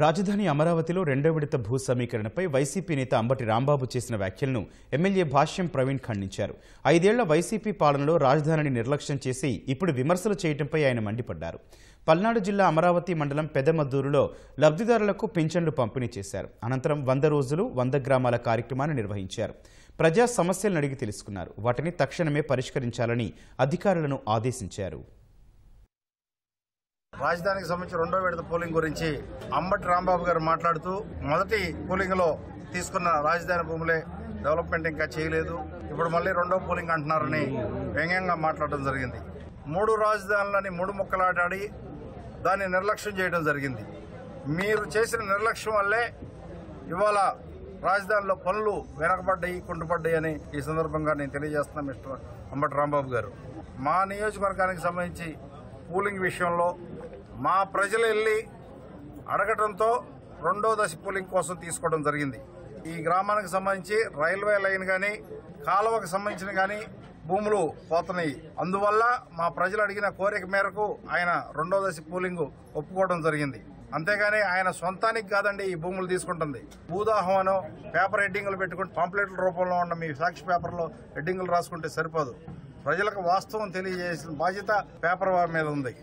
రాజధాని అమరావతిలో రెండో విడత భూ సమీకరణపై వైసీపీ నేత అంబటి రాంబాబు చేసిన వ్యాఖ్యలను ఎమ్మెల్యే భాష్యం ప్రవీణ్ ఖండించారు. 5 ఏళ్ల వైసీపీ పాలనలో రాజధానిని నిర్లక్ష్యం చేసి ఇప్పుడు విమర్శలు చేయడంపై ఆయన మండిపడ్డారు. పల్నాడు జిల్లా అమరావతి మండలం పెదమద్దూరులో లబ్ధిదారులకు పింఛన్లు పంపిణీ చేశారు. అనంతరం 100 రోజులు 100 గ్రామాల కార్యక్రమాన్ని నిర్వహించారు. ప్రజా సమస్యలను అడిగి తెలుసుకున్నారు. వాటిని తక్షణమే పరిష్కరించాలని అధికారులను ఆదేశించారు. రాజధానికి సంబంధించి రెండో విడత పోలింగ్ గురించి అంబటి రాంబాబు గారు మాట్లాడుతూ, మొదటి పోలింగ్ లో తీసుకున్న రాజధాని భూములే డెవలప్మెంట్ ఇంకా చేయలేదు, ఇప్పుడు మళ్ళీ రెండో పోలింగ్ అంటున్నారని వ్యంగ్యంగా మాట్లాడడం జరిగింది. 3 రాజధానులని 3 ముక్కలాటాడి దాన్ని నిర్లక్ష్యం చేయడం జరిగింది. మీరు చేసిన నిర్లక్ష్యం వల్లే ఇవాళ రాజధానిలో పనులు వెనకబడ్డాయి, కుంటుపడ్డాయి అని ఈ సందర్భంగా నేను తెలియజేస్తున్నా. మిస్టర్ అంబటి రాంబాబు గారు, మా నియోజకవర్గానికి సంబంధించి పోలింగ్ విషయంలో మా ప్రజలు వెళ్ళి అడగటంతో రెండో దశ పోలింగ్ కోసం తీసుకోవడం జరిగింది. ఈ గ్రామానికి సంబంధించి రైల్వే లైన్ కానీ కాలువకు సంబంధించిన కానీ భూములు పోతున్నాయి. అందువల్ల మా ప్రజలు అడిగిన కోరిక మేరకు ఆయన రెండో దశ పోలింగ్ ఒప్పుకోవడం జరిగింది. అంతేగాని ఆయన సొంతానికి కాదండి ఈ భూములు తీసుకుంటుంది. భూదాహం అనో పేపర్ హెడ్డింగ్లు పెట్టుకుంటే పాంప్లెట్ల రూపంలో ఉన్న మీ సాక్షి పేపర్లో హెడ్డింగ్లు రాసుకుంటే సరిపోదు. ప్రజలకు వాస్తవం తెలియజేసిన బాధ్యత పేపర్ మీద ఉంది.